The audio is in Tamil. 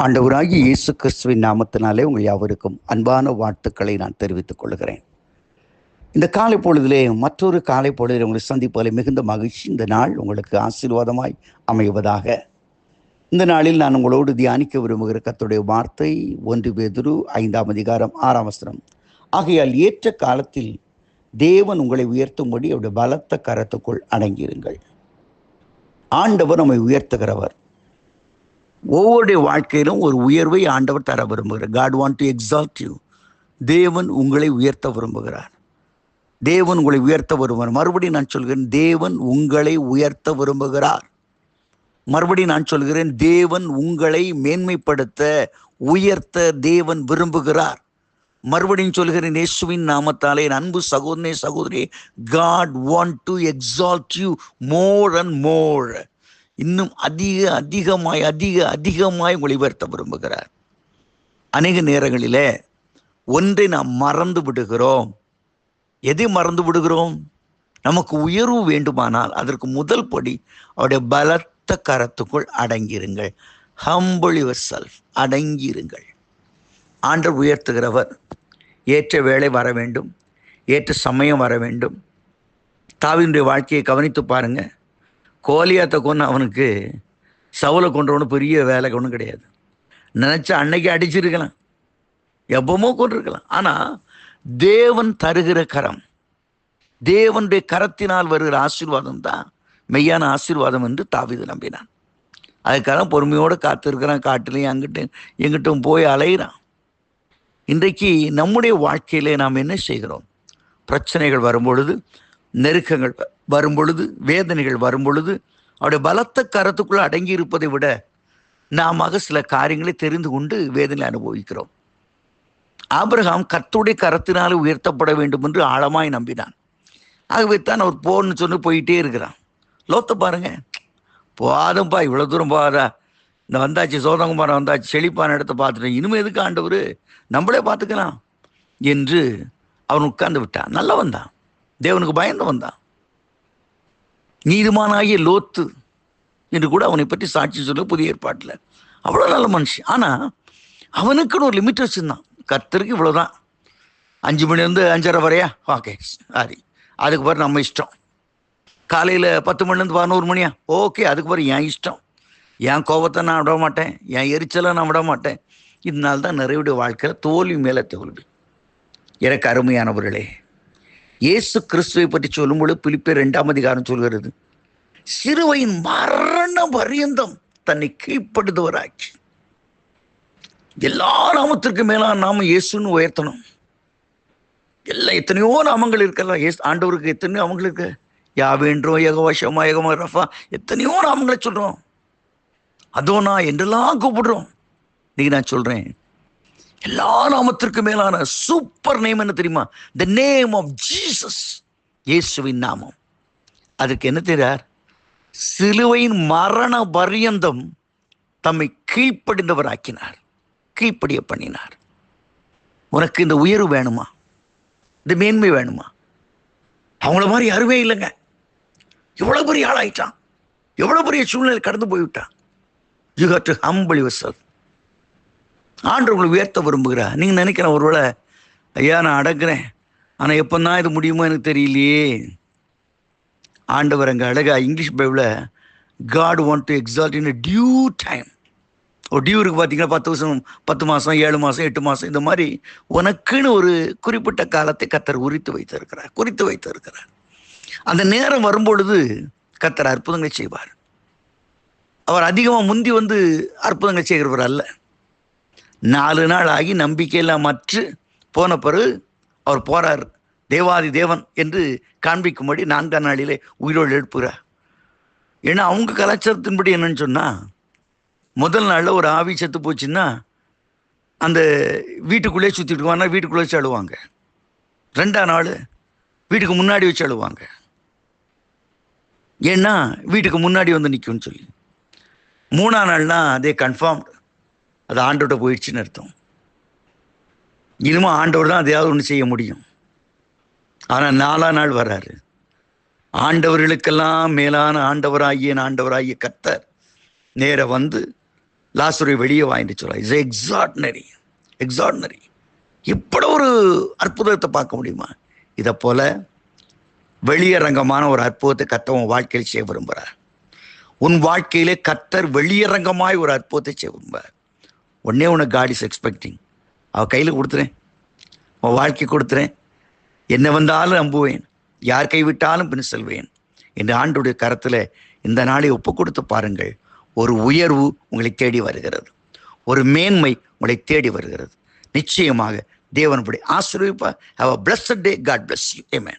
ஆண்டவராகிய இயேசு கிறிஸ்துவின் நாமத்தினாலே உங்கள் யாவருக்கும் அன்பான வாழ்த்துக்களை நான் தெரிவித்துக் கொள்கிறேன். இந்த காலை பொழுதிலே மற்றொரு காலை பொழுதில் உங்களை சந்திப்பதில் மிகுந்த மகிழ்ச்சி. இந்த நாள் உங்களுக்கு ஆசீர்வாதமாய் அமைவதாக. இந்த நாளில் நான் உங்களோடு தியானிக்க விரும்புகிற கர்த்தருடைய வார்த்தை 1 பேதுரு 5ஆம் அதிகாரம் 6ஆம் வசனம். ஆகையால் ஏற்ற காலத்தில் தேவன் உங்களை உயர்த்தும்படி அவருடைய பலத்த கரத்துக்குள் அடங்கியிருங்கள். ஆண்டவர் நம்மை உயர்த்துகிறவர். ஒவ்வொருடைய வாழ்க்கையிலும் ஒரு உயர்வை ஆண்டவர் தர விரும்புகிறார். God want to exalt you. தேவன் உங்களை உயர்த்த விரும்புகிறார். தேவன் உங்களை உயர்த்த விரும்புகிறார். மறுபடியும் நான் சொல்கிறேன், தேவன் உங்களை உயர்த்த விரும்புகிறார். மறுபடியும் நான் சொல்கிறேன், தேவன் உங்களை மேன்மைப்படுத்த உயர்த்த தேவன் விரும்புகிறார். மறுபடியும் சொல்கிறேன், இயேசுவின் நாமத்தாலே அன்பு சகோதரனே சகோதரி, God want to exalt you more and more. இன்னும் அதிகமாய் உங்களை உயர்த்த விரும்புகிறார். அநேக நேரங்களிலே ஒன்றை நாம் மறந்து விடுகிறோம். எதை மறந்து விடுகிறோம்? நமக்கு உயர்வு வேண்டுமானால் அதற்கு முதல் படி அவருடைய பலத்த கரத்துக்குள் அடங்கியிருங்கள். Humble yourself. அடங்கியிருங்கள். ஆண்டவர் உயர்த்துகிறவர். ஏற்ற வேளை வர வேண்டும், ஏற்ற சமயம் வர வேண்டும். தாவீதுடைய வாழ்க்கையை கவனித்து பாருங்க. கோலியாத்தை கொண்டு அவனுக்கு சவுலை கொன்றவனு பெரிய வேலை ஒன்றும் கிடையாது. நினைச்சா அன்னைக்கு அடிச்சிருக்கலாம், எப்பவுமோ கொண்டிருக்கலாம். ஆனால் தேவன் தருகிற கரம், தேவனுடைய கரத்தினால் வருகிற ஆசீர்வாதம் தான் மெய்யான ஆசீர்வாதம் என்று தாவீது நம்பினான். அதுக்காக பொறுமையோடு காத்திருக்கிறான். காட்டிலையும் அங்கிட்டும் எங்கிட்டும் போய் அலைகிறான். இன்றைக்கு நம்முடைய வாழ்க்கையிலே நாம் என்ன செய்கிறோம்? பிரச்சனைகள் வரும்பொழுது, நெருக்கங்கள் வரும்பொழுது, வேதனைகள் வரும்பொழுது அவருடைய பலத்த கரத்துக்குள்ள அடங்கி இருப்பதை விட நாம சில காரியங்களை தெரிந்து கொண்டு வேதனை அனுபவிக்கிறோம். ஆபிரகாம் கர்த்தருடைய கரத்தினாலே உயர்த்தப்பட வேண்டும் என்று ஆழமாய் நம்பினான். ஆகவே தான் அவர் போன்னு சொல்லி போயிட்டே இருக்கிறான். லோத்தை பாருங்க, போதும்பா, இவ்வளவு தூரம் போகாதா, இந்த வந்தாச்சு, சோதங்குமாரம் வந்தாச்சு, செழிப்பான இடத்த பார்த்துட்டேன், இனிமே எதுக்கு ஆண்டவர், நம்மளே பார்த்துக்கலாம் என்று அவன் உட்கார்ந்து விட்டான். நல்லவன் தான், தேவனுக்கு பயந்தவன் தான். நீதிமானாகிய லோத்து என்று கூட அவனை பற்றி சாட்சி சொல்ல புதிய ஏற்பாட்டில். அவ்வளோ நல்ல மனுஷன். ஆனால் அவனுக்குன்னு ஒரு லிமிட் வச்சுருந்தான். கர்த்தருக்கு இவ்வளோதான், 5 மணிலேருந்து 5:30 வரையா, ஓகே சரி, அதுக்கு பிறகு நம்ம இஷ்டம். காலையில் 10 மணிலேருந்து 11 மணியா, ஓகே, அதுக்கு பிறகு என் இஷ்டம். என் கோபத்தை நான் விட மாட்டேன், என் எரிச்சலை நான் விட மாட்டேன். இதனால தான் நிறைய வாழ்க்கையில் தோல்வி மேலே தோல்வி. எனக்கு அருமையானவர்களே, இயேசு கிறிஸ்துவை பற்றி சொல்லும்போது பிலிப்பியர் 2ஆம் அதிகாரம் சொல்கிறது, சிறுவையின் மரண பரியந்தம் தன்னை கீழ்ப்படுத்துவராக்கி. எல்லா நாமத்திற்கு மேலான நாமம் இயேசுன்னு உயர்த்தணும். எத்தனையோ நாமங்கள் இருக்கலாம். ஆண்டவருக்கு எத்தனையோ நாமங்கள் இருக்கு. யாவேன்றோம், யெகோவா ஷம்மா, யெகோவா ரஃபா, எத்தனையோ நாமங்களை சொல்றோம். அதோனா என்றெல்லாம் கூப்பிடுறோம். இன்னைக்கு நான் சொல்றேன், எல்லா நாமத்திற்கு மேலான சூப்பர் நேம் என்ன தெரியுமா? The name of Jesus. இயேசுவின் நாமம். அதுக்கு என்ன தெரியார்? சிலுவையின் மரண பரியந்தம் தம்மை கீழ்ப்படிந்தவராக்கினார், கீழ்ப்படிய பண்ணினார். உனக்கு இந்த உயர்வு வேணுமா? இந்த மேன்மை வேணுமா? அவங்கள மாதிரி யாருமே இல்லைங்க. எவ்வளவு பெரிய ஆளாயிட்டான், எவ்வளவு பெரிய சூழ்நிலை கடந்து போய்விட்டான். You have to humble yourself. ஆண்டவர் உங்களை உயர்த்த விரும்புகிறார். நீங்கள் நினைக்கிறேன், ஒருவேளை ஐயா நான் அடங்குறேன், ஆனால் எப்போ தான் இது முடியுமோ எனக்கு தெரியலையே. ஆண்டவர் அங்கே அழகா இங்கிலீஷ் பைபிளில் God want to exalt in a due time. ஒரு டியூ இருக்கு பார்த்தீங்கன்னா, 10 வருஷம், 10 மாதம், 7 மாதம், 8 மாதம், இந்த மாதிரி உனக்குன்னு ஒரு குறிப்பிட்ட காலத்தை கர்த்தர் குறித்து வைத்திருக்கிறார். அந்த நேரம் வரும்பொழுது கர்த்தர் அற்புதங்களை செய்வார். அவர் அதிகமாக முந்தி அற்புதங்கள் செய்கிறவர் அல்ல. 4 நாள் ஆகி நம்பிக்கையெல்லாம் மற்ற போன பிறகு அவர் போறார். தேவாதி தேவன் என்று காண்பிக்கும்படி 4ஆம் நாளிலே உயிரோடு எழுப்புகிறார். ஏன்னா அவங்க கலாச்சாரத்தின்படி என்னன்னு சொன்னா, முதல் நாளில் ஒரு ஆவி செத்து போச்சுன்னா அந்த வீட்டுக்குள்ளே சுற்றிட்டு வீட்டுக்குள்ளே வச்சு அழுவாங்க. 2ஆம் நாள் வீட்டுக்கு முன்னாடி வச்சு அழுவாங்க. ஏன்னா வீட்டுக்கு முன்னாடி நிற்கும்னு சொல்லி. 3ஆம் நாள்னா அதே கன்ஃபார்ம்டு, அது ஆண்டோட போயிடுச்சுன்னு அர்த்தம். இனிமே ஆண்டவர் தான் அதையாவது ஒன்று செய்ய முடியும். ஆனால் 4ஆம் நாள் வர்றாரு. ஆண்டவர்களுக்கெல்லாம் மேலான ஆண்டவராகிய கர்த்தர் நேர லாசரை வெளியே வாங்கிட்டு சொல்ல. இட்ஸ் எக்ஸார்டினரி. இப்படி ஒரு அற்புதத்தை பார்க்க முடியுமா? இதை போல வெளியரங்கமான ஒரு அற்புதத்தை கர்த்தர் உன் வாழ்க்கையில் செய்ய விரும்புகிறார். உன் வாழ்க்கையிலே கர்த்தர் வெளியரங்கமாய் ஒரு அற்புதத்தை செய்ய விரும்புகிறார். உடனே உனக்கு காட் இஸ் எக்ஸ்பெக்டிங். அவ கையில் கொடுத்துறேன், உன் வாழ்க்கை கொடுத்துறேன், என்ன வந்தாலும் நம்புவேன், யார் கைவிட்டாலும் பின் செல்வேன் என்று ஆண்டுடைய கரத்தில் இந்த நாளை ஒப்பு கொடுத்து பாருங்கள். ஒரு உயர்வு உங்களை தேடி வருகிறது, ஒரு மேன்மை உங்களை தேடி வருகிறது. நிச்சயமாக தேவன் அப்படி ஆசீர்வதிப்பார். Have a blessed day. God bless you. Amen.